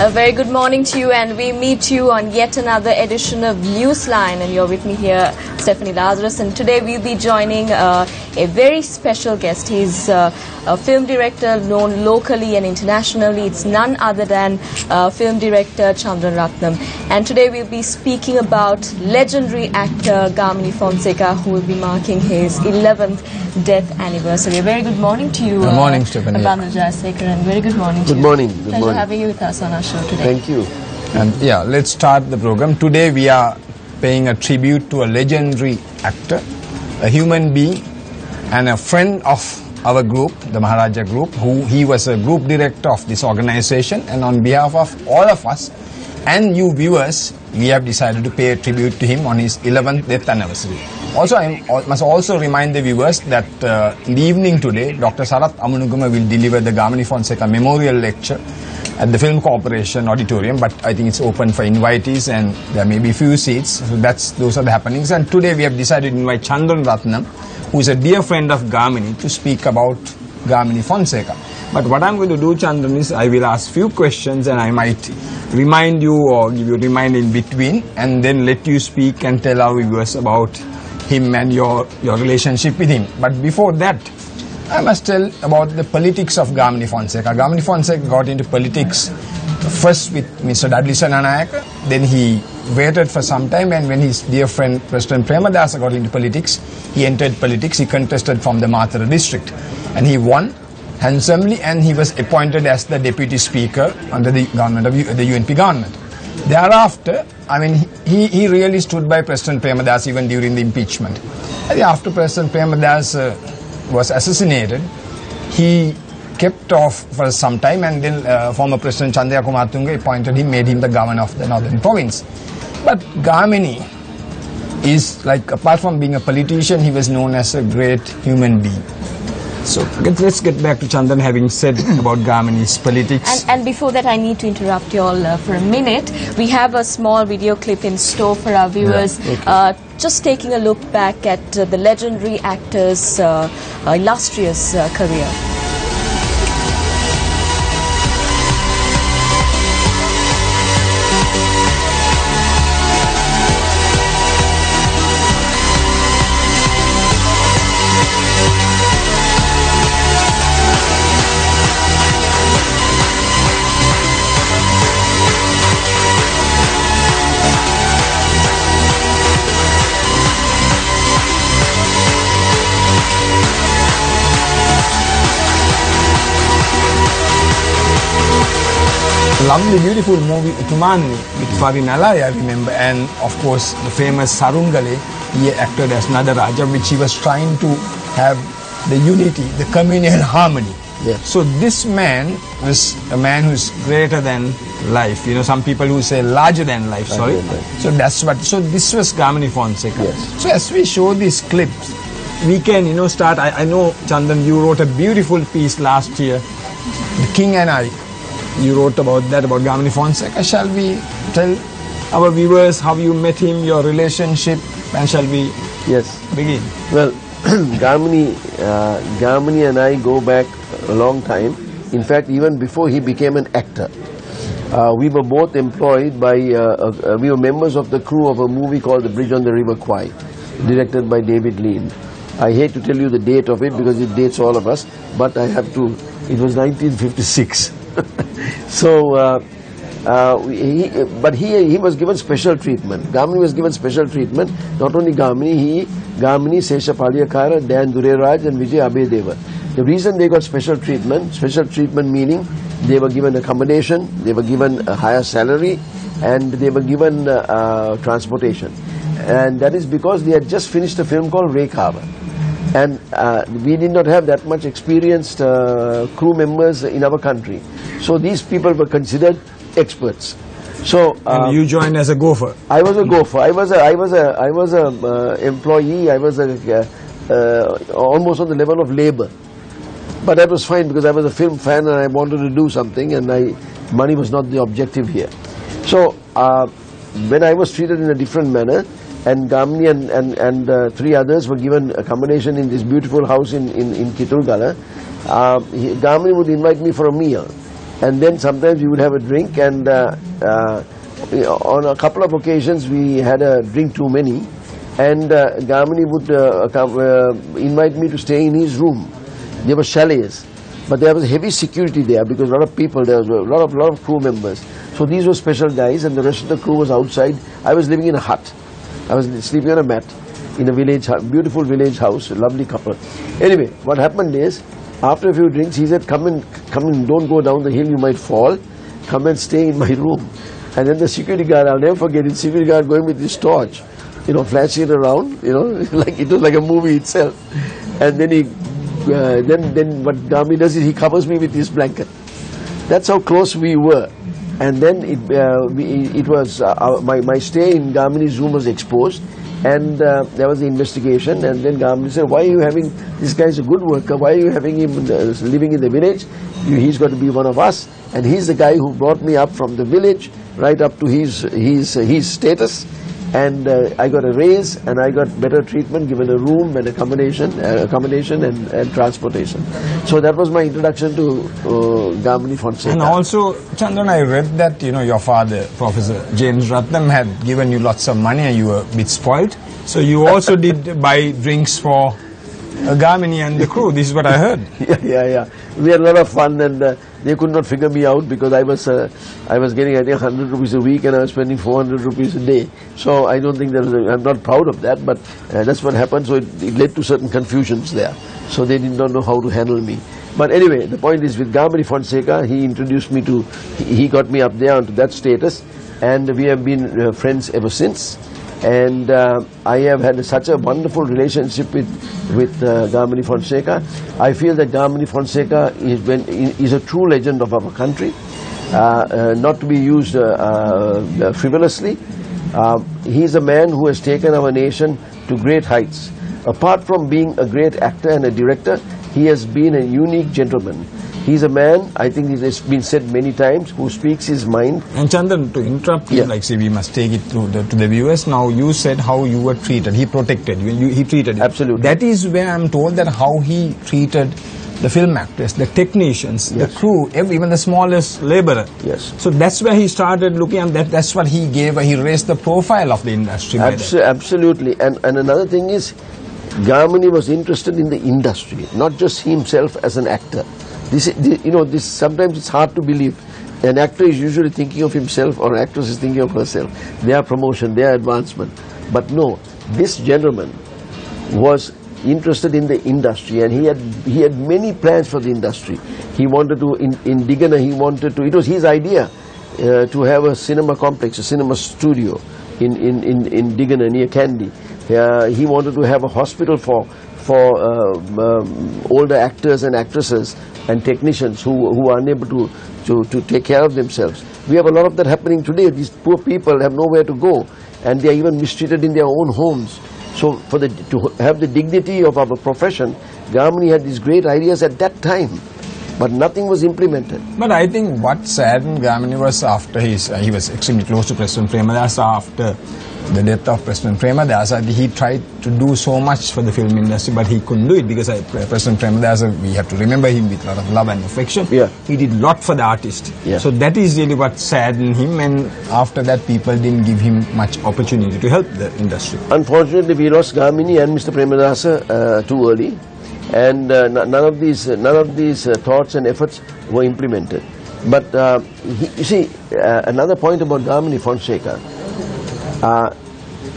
A very good morning to you, and we meet you on yet another edition of Newsline, and you're with me here, Stephanie Lazarus, and today we'll be joining a very special guest. He's a film director known locally and internationally. It's none other than film director Chandran Ratnam, and today we'll be speaking about legendary actor Gamini Fonseca, who will be marking his 11th death anniversary. A very good morning to you. Good morning, Stephanie. And very good morning to you. Good morning. Good Pleasure morning. having you with us on our show today. Thank you. And yeah, let's start the program. Today we are paying a tribute to a legendary actor, a human being, and a friend of our group, the Maharaja Group, he was a group director of this organization, and on behalf of all of us and you viewers, we have decided to pay a tribute to him on his 11th death anniversary. Also, I must also remind the viewers that in the evening today, Dr. Sarath Amunugama will deliver the Gamini Fonseca Memorial Lecture at the Film Corporation Auditorium, but I think it's open for invitees and there may be few seats, so those are the happenings. And today we have decided to invite Chandran Ratnam, who is a dear friend of Gamini, to speak about Gamini Fonseca. But what I'm going to do, Chandran, is I will ask few questions and I might remind you or give you a reminder in between, and then let you speak and tell our viewers about him and your relationship with him. But before that, I must tell about the politics of Gamini Fonseca. Gamini Fonseca got into politics first with Mr. Dudley Senanayake, then he waited for some time, and when his dear friend President Premadasa got into politics, he entered politics. He contested from the Mathura district and he won handsomely, and he was appointed as the deputy speaker under the government of the UNP government. Thereafter, I mean, he really stood by President Premadasa even during the impeachment. And after President Premadasa was assassinated, he kept off for some time, and then former President Chandaya Kumartunga appointed him, made him the governor of the northern province. But Gamini is, like, apart from being a politician, he was known as a great human being. So let's get back to Chandran, having said about Gamini's politics. And before that, I need to interrupt you all for a minute. We have a small video clip in store for our viewers, just taking a look back at the legendary actor's illustrious career. Lovely, beautiful movie Tumani with Farin Alai, I remember, and of course the famous Sarungale, he acted as Nadaraja, which he was trying to have the unity, the communal harmony. Yes. So this man was a man who's greater than life. You know, some people who say larger than life, So that's what, so this was Gamini Fonseca. Yes. So as we show these clips, we can, you know, start, I know, Chandan, you wrote a beautiful piece last year, The King and I. You wrote about that, about Gamini Fonseca. Shall we tell our viewers how you met him, your relationship, and shall we begin? Well, Gamini and I go back a long time. In fact, even before he became an actor. We were both employed by, we were members of the crew of a movie called The Bridge on the River Kwai, directed by David Lean. I hate to tell you the date of it because it dates all of us, but I have to, it was 1956. So, he was given special treatment. Gamini was given special treatment. Not only Gamini, Sesha Paliyakara, Dan Dureraj and Vijay Abhedeva. The reason they got special treatment meaning they were given accommodation, they were given a higher salary, and they were given transportation. And that is because they had just finished a film called Rekhava. And we did not have that much experienced crew members in our country. So these people were considered experts. So and you joined as a gopher. I was a gopher. I was a employee. I was almost on the level of labor. But that was fine because I was a film fan and I wanted to do something, and money was not the objective here. So when I was treated in a different manner, and Gamini and three others were given accommodation in this beautiful house in Kitulgala, Gamini would invite me for a meal. and then sometimes we would have a drink, and on a couple of occasions we had a drink too many, and Gamini would invite me to stay in his room. There were chalets, but there was heavy security there because a lot of people, there was a lot of crew members. So these were special guys, and the rest of the crew was outside. I was living in a hut. I was sleeping on a mat in a village, beautiful village house, a lovely couple. Anyway, what happened is, after a few drinks, he said, come in, don't go down the hill, you might fall. Come and stay in my room. And then the security guard, I'll never forget it, security guard going with his torch, flashing it around, like it was like a movie itself. And then then what Gami does is he covers me with his blanket. That's how close we were. And then it was my stay in Gamini's room was exposed, and there was the investigation. And then Gamini said, "Why are you having this guy's a good worker? Why are you having him living in the village? He's got to be one of us." And he's the guy who brought me up from the village right up to his status. And I got a raise, and I got better treatment, given a room and accommodation and transportation. So that was my introduction to Gamini Fonseca. And also, Chandran, I read that your father, Professor James Ratnam, had given you lots of money, and you were a bit spoiled. So you also did buy drinks for Gamini and the crew. This is what I heard. Yeah. We had a lot of fun, and they could not figure me out because I was getting, I think, 100 rupees a week, and I was spending 400 rupees a day. So I don't think I'm not proud of that, but that's what happened. So it led to certain confusions there. So they did not know how to handle me. But anyway, the point is, with Gamini Fonseca, he introduced me to, he got me up there onto that status, and we have been friends ever since. And I have had such a wonderful relationship with Gamini Fonseca. I feel that Gamini Fonseca is a true legend of our country, not to be used frivolously. He is a man who has taken our nation to great heights. Apart from being a great actor and a director, he has been a unique gentleman. He's a man, I think it has been said many times, who speaks his mind. And Chandan, to interrupt you, like say we must take it to the viewers. Now you said how you were treated. He protected you. He treated you. Absolutely. That is where I'm told that how he treated the film actors, the technicians, the crew, even the smallest laborer. Yes. So that's where he started looking, and that's what he gave. He raised the profile of the industry. Absolutely. And another thing is, Gamini was interested in the industry, not just himself as an actor. This sometimes it's hard to believe. An actor is usually thinking of himself, or an actress is thinking of herself, their promotion, their advancement. But no, this gentleman was interested in the industry, and he had many plans for the industry. He wanted to, in Digana, it was his idea to have a cinema complex, a cinema studio in Digana near Kandy. He wanted to have a hospital for older actors and actresses and technicians who are unable to take care of themselves. We have a lot of that happening today. These poor people have nowhere to go, and they are even mistreated in their own homes. So to have the dignity of our profession, Gamini had these great ideas at that time, but nothing was implemented. But I think what saddened Gamini was after he was extremely close to President Premadasa after the death of President Premadasa. He tried to do so much for the film industry, but he couldn't do it because President Premadasa, we have to remember him with a lot of love and affection. Yeah. He did a lot for the artist. Yeah. So that is really what saddened him, and after that people didn't give him much opportunity to help the industry. Unfortunately, we lost Gamini and Mr. Premadasa too early, and none of these thoughts and efforts were implemented. But you see, another point about Gamini Fonseca.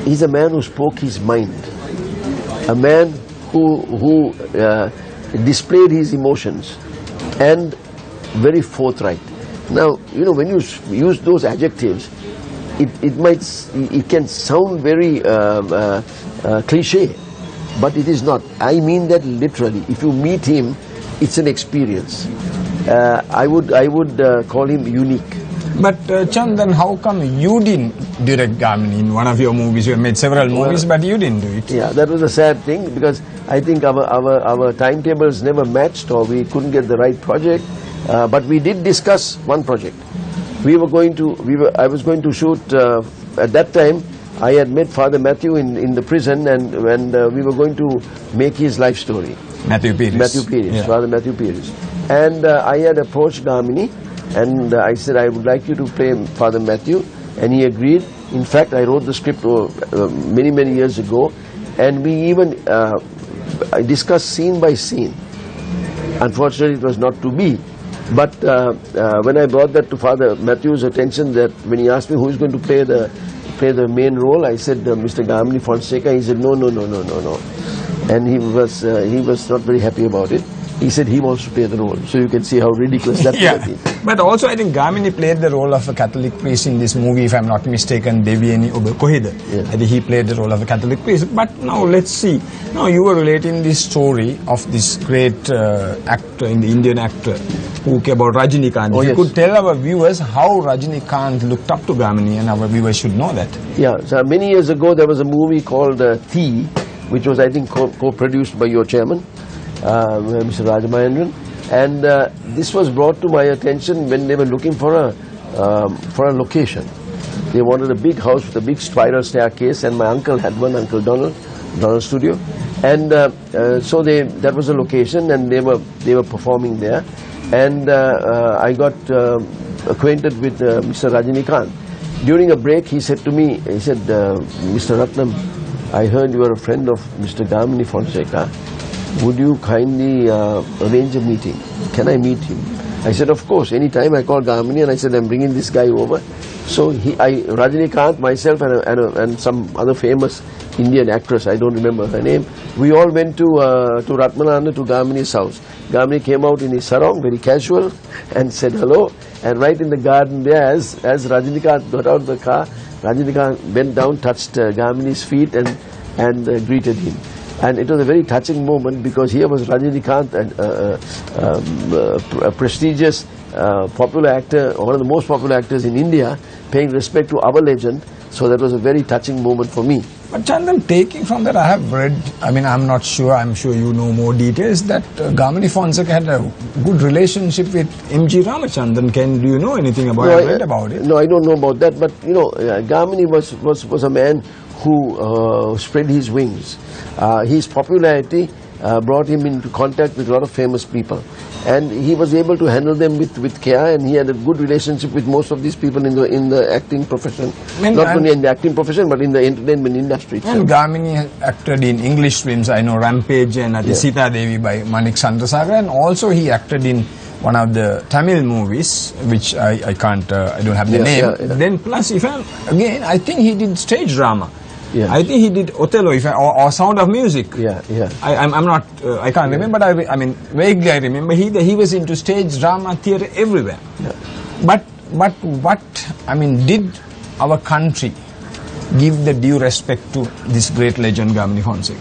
He's a man who spoke his mind, a man who displayed his emotions, and very forthright. Now, when you use those adjectives, it can sound very cliche, but it is not. I mean that literally. If you meet him, it's an experience. I would call him unique. But Chandan, how come you didn't direct Gamini in one of your movies? You have made several movies, but you didn't do it. Yeah, that was a sad thing, because I think our timetables never matched, or we couldn't get the right project. But we did discuss one project. I was going to shoot at that time. I had met Father Matthew in the prison, and we were going to make his life story. Matthew Pires. Yeah. Father Matthew Pires. And I had approached Gamini and I said, I would like you to play Father Matthew, and he agreed. In fact, I wrote the script many, many years ago, and we even discussed scene by scene. Unfortunately, it was not to be. But when I brought that to Father Matthew's attention, that when he asked me who is going to play the main role, I said Mr. Gamini Fonseca. He said no. And he was not very happy about it. He said he wants to play the role. So you can see how ridiculous that would have been. But also I think Gamini played the role of a Catholic priest in this movie, if I'm not mistaken, Devieni Oba Koheda. I think he played the role of a Catholic priest. But now let's see. Now you were relating this story of this great actor, in the Indian actor, who came about Rajinikanth. If you could tell our viewers how Rajinikanth looked up to Gamini, and our viewers should know that. Yeah, so many years ago there was a movie called Thi, which was I think co-produced by your chairman, Mr. Rajamahendran, and this was brought to my attention when they were looking for a location. They wanted a big house with a big spiral staircase, and my uncle had one, Uncle Donald Studio, and so that was a location, and they were performing there, and I got acquainted with Mr. Rajinikanth. During a break, he said to me, he said, Mr. Ratnam, I heard you are a friend of Mr. Gamini Fonseca. Would you kindly arrange a meeting? Can I meet him? I said, of course. Anytime. I called Gamini and I said, I'm bringing this guy over. So Rajinikanth, myself, and some other famous Indian actress, I don't remember her name, we all went to Ratmananda, to Gamini's house. Gamini came out in his sarong, very casual, and said hello. And right in the garden there, as Rajinikanth got out of the car, Rajinikanth bent down, touched Gamini's feet and greeted him. And it was a very touching moment, because here was Rajinikanth, a prestigious popular actor, one of the most popular actors in India, paying respect to our legend. So that was a very touching moment for me. But Chandan, taking from that, I have read, I mean, I'm not sure, I'm sure you know more details, that Gamini Fonseca had a good relationship with M.G. Ramachandran. Do you know anything about it? I read about it. No, I don't know about that, but you know, Gamini was a man who spread his wings. His popularity brought him into contact with a lot of famous people, and he was able to handle them with care, and he had a good relationship with most of these people in the acting profession. Not only in the acting profession, but in the entertainment industry itself. And Gamini acted in English films, I know Rampage and Sita Devi by Manik Chandrasekhar, and also he acted in one of the Tamil movies, which I don't have the name. Then plus, I think he did stage drama. I think he did Othello, or Sound of Music. I'm not, I can't remember, but I mean, vaguely I remember he was into stage drama, theatre, everywhere. But what, I mean, did our country give the due respect to this great legend, Gamini Fonseca?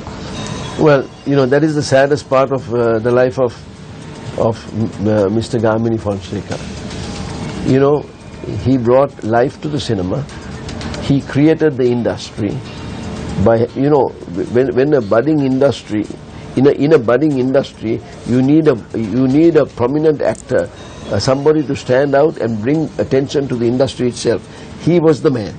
Well, you know, that is the saddest part of the life of Mr. Gamini Fonseca. You know, he brought life to the cinema. He created the industry. By, you know, when a budding industry, in a budding industry, you need a prominent actor, somebody to stand out and bring attention to the industry itself. He was the man.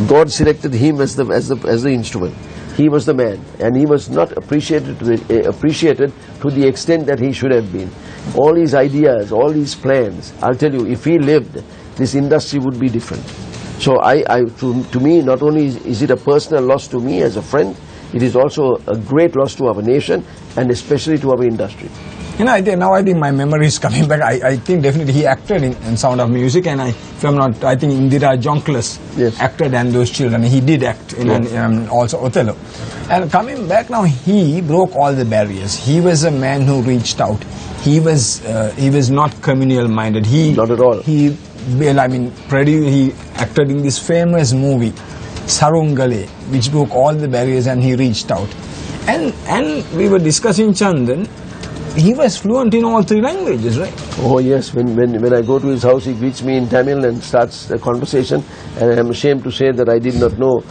God selected him as the instrument. He was the man, and he was not appreciated to the extent that he should have been. All his ideas, all his plans, I'll tell you, if he lived, this industry would be different. So to me, not only is it a personal loss to me as a friend, it is also a great loss to our nation, and especially to our industry. You know, now I think my memory is coming back. I think definitely he acted in Sound of Music, and I think Indira Jonkless acted and those children. He did act in also Othello. And coming back now, he broke all the barriers. He was a man who reached out. He was not communal minded. Not at all. He acted in this famous movie, Sarungale, which broke all the barriers, and he reached out. And we were discussing, Chandan, he was fluent in all three languages, right? Oh yes, when I go to his house, he greets me in Tamil and starts a conversation, and I am ashamed to say that I did not know,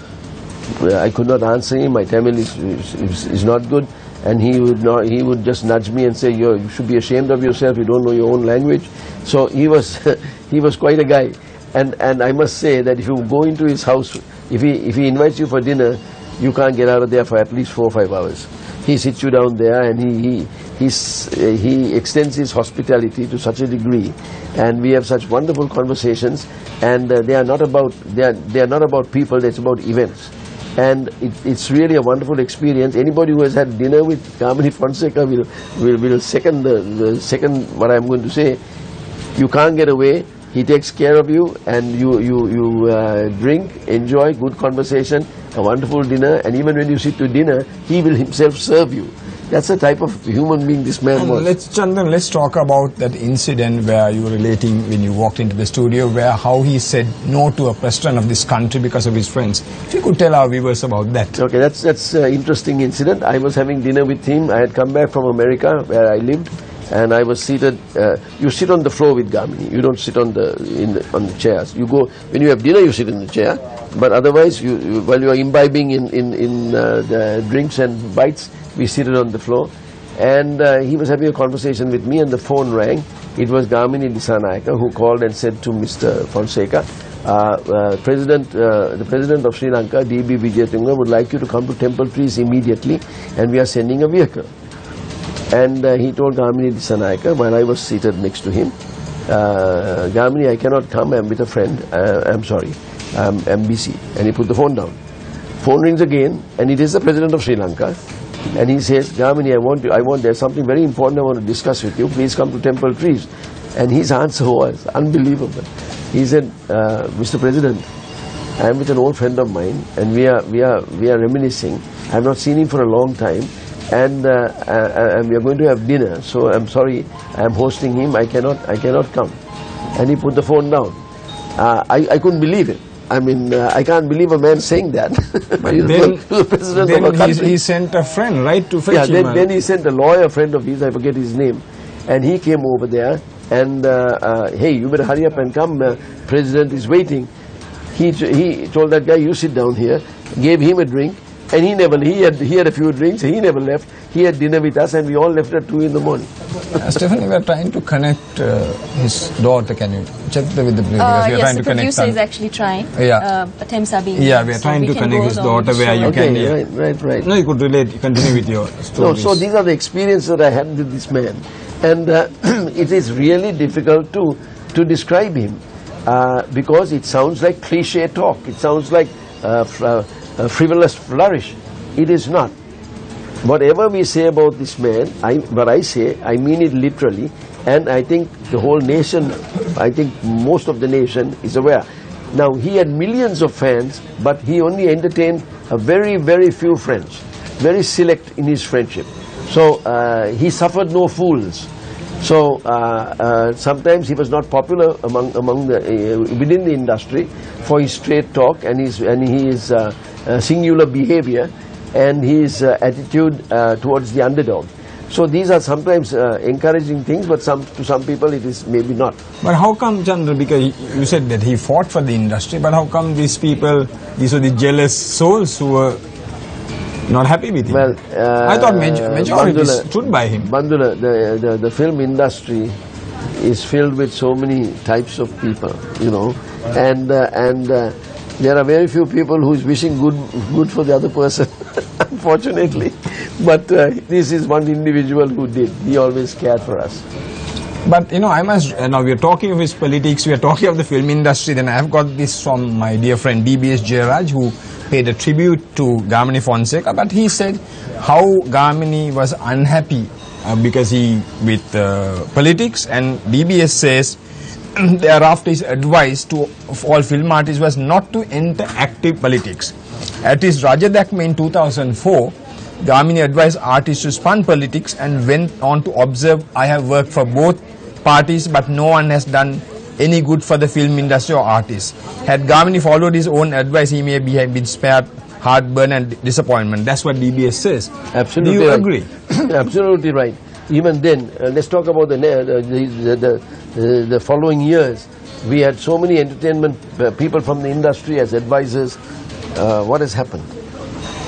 I could not answer him. My Tamil is not good, and he would just nudge me and say, you should be ashamed of yourself, you don't know your own language. So he was quite a guy, and I must say that if you go into his house, if he invites you for dinner, you can't get out of there for at least 4 or 5 hours. He sits you down there, and he extends his hospitality to such a degree, and we have such wonderful conversations. And they are not about people; it's about events. And it's really a wonderful experience. Anybody who has had dinner with Kamini Fonseca will second the second what I'm going to say. You can't get away. He takes care of you, and you drink, enjoy, good conversation, a wonderful dinner, and even when you sit to dinner, he will himself serve you. That's the type of human being this man was. Let's talk about that incident where you were relating when you walked into the studio, where how he said no to a president of this country because of his friends. If you could tell our viewers about that. Okay, that's an interesting incident. I was having dinner with him. I had come back from America, where I lived, and I was seated. You sit on the floor with Gamini. You don't sit on the chairs. You go when you have dinner. You sit in the chair, but otherwise, while you are imbibing in the drinks and bites, we seated on the floor, and he was having a conversation with me, and the phone rang. It was Gamini Dissanayake who called and said to Mr. Fonseca, the President of Sri Lanka, D.B. Wijetunga, would like you to come to Temple Trees immediately, and we are sending a vehicle. And he told Gamini Dissanayake, while I was seated next to him, Gamini, I cannot come, I'm with a friend, I'm sorry, I'm busy. And he put the phone down. Phone rings again, and it is the President of Sri Lanka. And he says, Gamini, there's something very important I want to discuss with you. Please come to Temple Trees. And his answer was unbelievable. He said, Mr. President, I am with an old friend of mine, and we are reminiscing. I have not seen him for a long time, and we are going to have dinner. So I'm sorry, I am hosting him. I cannot come. And he put the phone down. I couldn't believe it. I mean, I can't believe a man saying that. Then he sent a friend, right, to fetch him. Then he sent a lawyer friend of his, I forget his name, and he came over there, and hey, you better hurry up and come, President is waiting. He told that guy, you sit down here, gave him a drink, and he had a few drinks, he never left. He had dinner with us, and we all left at 2 in the morning. Stephanie, we are trying to connect his daughter. Can you check with the producer? Yes, the producer is actually trying. Yeah. Attempts are being Yeah, we are trying to connect his daughter where you can. Right. No, you could continue with your stories. So these are the experiences that I had with this man, and it is really difficult to describe him because it sounds like cliche talk. It sounds like a frivolous flourish. It is not. Whatever we say about this man, what I say, I mean it literally, and I think the whole nation, I think most of the nation is aware. Now, he had millions of fans, but he only entertained a very, very few friends, very select in his friendship. So he suffered no fools. So sometimes he was not popular among within the industry for his straight talk and his singular behavior and his attitude towards the underdog. So these are sometimes encouraging things, but to some people it is maybe not. But how come, Chandra, because you said that he fought for the industry, but how come these people, these are the jealous souls who were not happy with him? Well, I thought majority stood by him. Bandula, the film industry is filled with so many types of people, you know, and there are very few people who is wishing good for the other person, unfortunately. But this is one individual who did. He always cared for us. But you know, I must, now we are talking of his politics, we are talking of the film industry, then I have got this from my dear friend DBS Jayaraj, who paid a tribute to Gamini Fonseca, but he said how Gamini was unhappy because he with politics, and DBS says thereafter his advice to all film artists was not to enter active politics. At his Rajadakme in 2004, Gamini advised artists to spun politics and went on to observe, I have worked for both parties, but no one has done any good for the film industry or artists. Had Gamini followed his own advice, he may have been spared heartburn and disappointment. That's what DBS says. Absolutely. Do you right. agree? Absolutely right. Even then, let's talk about the following years. We had so many entertainment people from the industry as advisors. What has happened?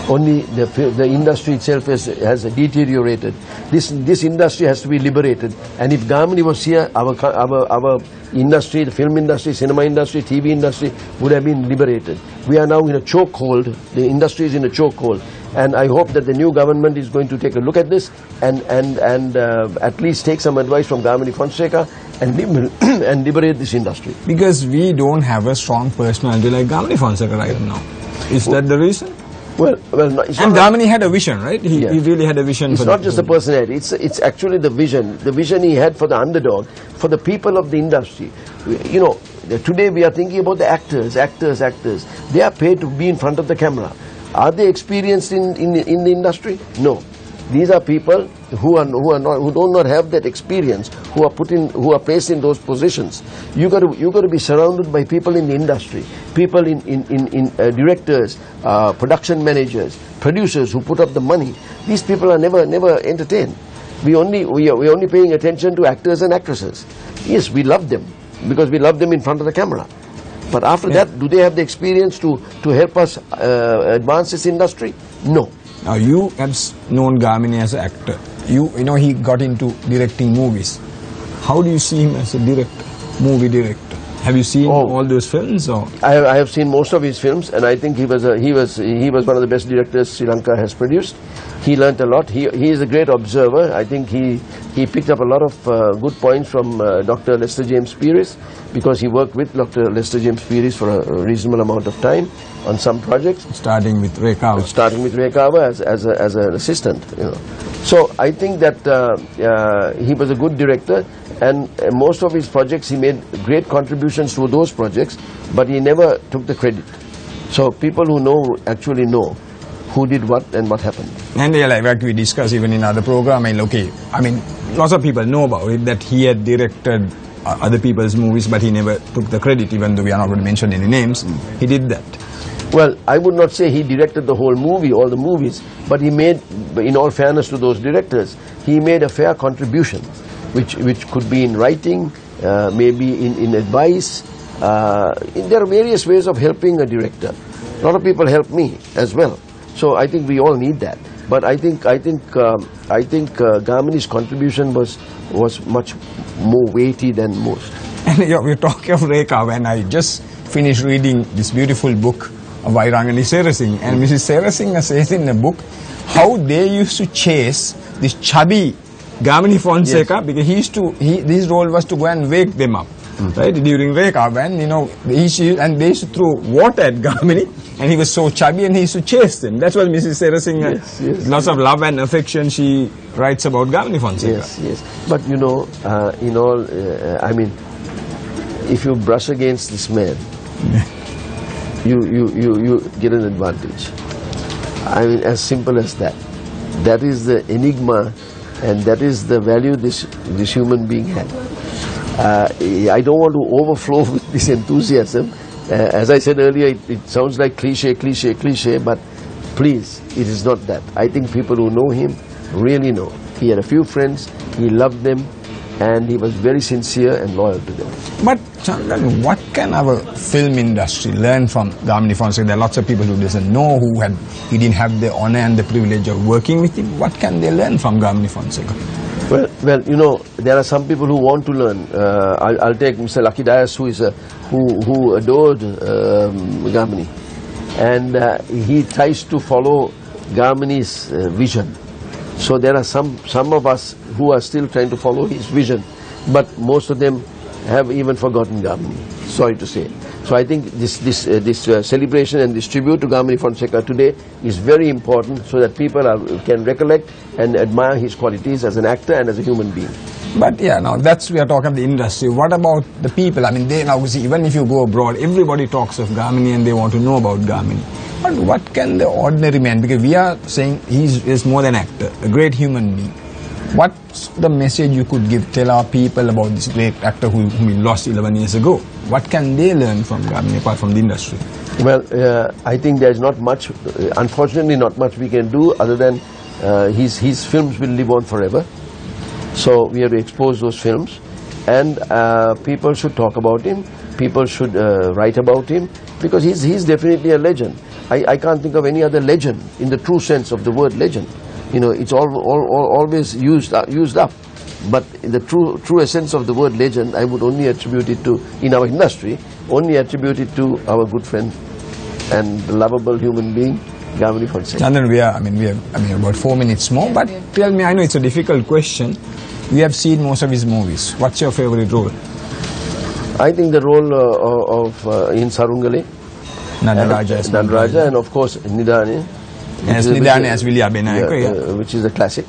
Only the industry itself has deteriorated. This industry has to be liberated. And if Gamini was here, our industry, the film industry, cinema industry, TV industry would have been liberated. We are now in a chokehold. The industry is in a chokehold. And I hope that the new government is going to take a look at this and at least take some advice from Gamini Fonseca and liberate this industry. Because we don't have a strong personality like Gamini Fonseca right now. Is that the reason? Well, no, and Gamini had a vision, right? He really had a vision. It's not just the personality. It's actually the vision. The vision he had for the underdog, for the people of the industry. You know, today we are thinking about the actors. They are paid to be in front of the camera. Are they experienced in the industry? No. These are people who do not have that experience, who are placed in those positions. You got to be surrounded by people in the industry, people in directors, production managers, producers who put up the money. These people are never entertained. We are only paying attention to actors and actresses. Yes, we love them because we love them in front of the camera. But after that, do they have the experience to help us advance this industry? No. Now you have known Gamini as an actor. You know he got into directing movies. How do you see him as a director, movie director? Have you seen all those films? Or? I have seen most of his films, and I think he was one of the best directors Sri Lanka has produced. He learnt a lot. He is a great observer. I think he picked up a lot of good points from Dr. Lester James Pearis, because he worked with Dr. Lester James Pearis for a reasonable amount of time on some projects. Starting with Rekava. Starting with Rekava as an assistant. You know. So I think that he was a good director, and most of his projects he made great contributions to those projects, but he never took the credit. So people who know actually know who did what and what happened. And like we discussed even in other program, lots of people know about it, that he had directed other people's movies, but he never took the credit, even though we are not going to mention any names. He did that. Well, I would not say he directed the whole movie, all the movies, but he made, in all fairness to those directors, he made a fair contribution, which could be in writing, maybe in advice. There are various ways of helping a director. A lot of people help me as well. So I think we all need that. But I think Gamini's contribution was much more weighty than most. And we're talking of Rekava, and I just finished reading this beautiful book of Vairangani Serasinghe, and Mrs. Serasinghe says in the book how they used to chase this chubby Gamini Fonseca, because his role was to go and wake them up, right, during Rekava, and they used to throw water at Gamini, and he was so chubby, and he used to chase them. That's what Mrs. Serasinghe, lots of love and affection she writes about Gamini Fonseca. Yes. But if you brush against this man, you get an advantage. As simple as that. That is the enigma, and that is the value this human being had. I don't want to overflow with this enthusiasm. As I said earlier, it sounds like cliche, but please, it is not that. I think people who know him really know. He had a few friends, he loved them, and he was very sincere and loyal to them. But Chandan, what can our film industry learn from Gamini Fonseca? There are lots of people who doesn't know, he didn't have the honor and the privilege of working with him. What can they learn from Gamini Fonseca? Well, there are some people who want to learn. I'll take Mr. Lucky Dias, who adored Gamini, and he tries to follow Gamini's vision. So there are some of us who are still trying to follow his vision, but most of them have even forgotten Gamini. Sorry to say. So I think this celebration and this tribute to Gamini Fonseca today is very important, so that people can recollect and admire his qualities as an actor and as a human being. But we are talking about the industry. What about the people? They now see, even if you go abroad, everybody talks of Gamini and they want to know about Gamini. But what can the ordinary man, because we are saying he is more than an actor, a great human being. What's the message you could tell our people about this great actor whom we lost 11 years ago? What can they learn from Gamini apart from the industry? Well, I think there's not much, unfortunately not much we can do other than his films will live on forever. So we have to expose those films, and people should talk about him, people should write about him, because he's definitely a legend. I can't think of any other legend in the true sense of the word legend. It's always used up. But in the true essence of the word legend, I would only attribute it to, in our industry, only attribute it to our good friend and lovable human being, Gamini Fonseca. Chandan, we have about 4 minutes more, but tell me, I know it's a difficult question. We have seen most of his movies. What's your favorite role? I think the role in Sarungale, Nadaraja, and of course Nidane. Yes, Nidane as Vilya Benayako, which is a classic.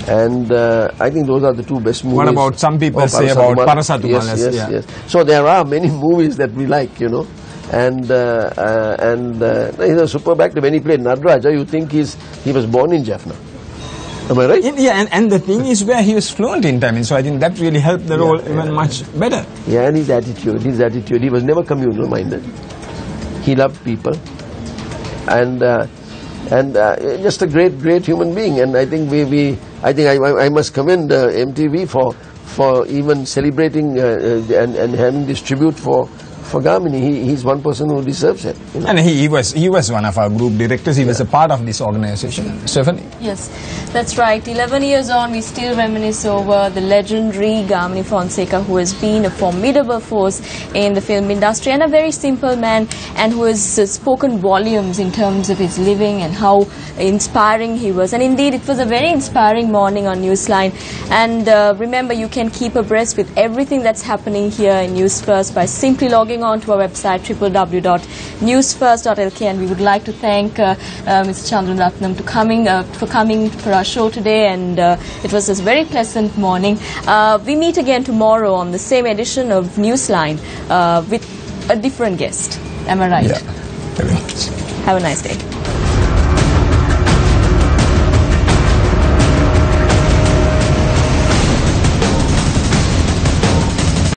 And I think those are the two best movies. What about some people say about Parasatumal? Yes. So there are many movies that we like, you know. And he's a superb actor. When he played Nadaraja, you think he was born in Jaffna. Am I right? Yeah, and the thing is where he was fluent in Tamil, so I think that really helped the role even much better. Yeah, and his attitude, he was never communal minded. He loved people, and just a great human being. And I think I must commend MTV for even celebrating and having this tribute for Gamini. He's one person who deserves it. You know? And he was one of our group directors. He was a part of this organization. Stephanie? Yes, that's right. 11 years on, we still reminisce over the legendary Gamini Fonseca, who has been a formidable force in the film industry and a very simple man, and who has spoken volumes in terms of his living and how inspiring he was. And indeed, it was a very inspiring morning on Newsline. And remember, you can keep abreast with everything that's happening here in News First by simply logging on to our website www.newsfirst.lk. And we would like to thank Mr. Chandran Ratnam for coming for our show today, and it was a very pleasant morning. We meet again tomorrow on the same edition of Newsline with a different guest. Am I right? Yeah, very much. Have a nice day.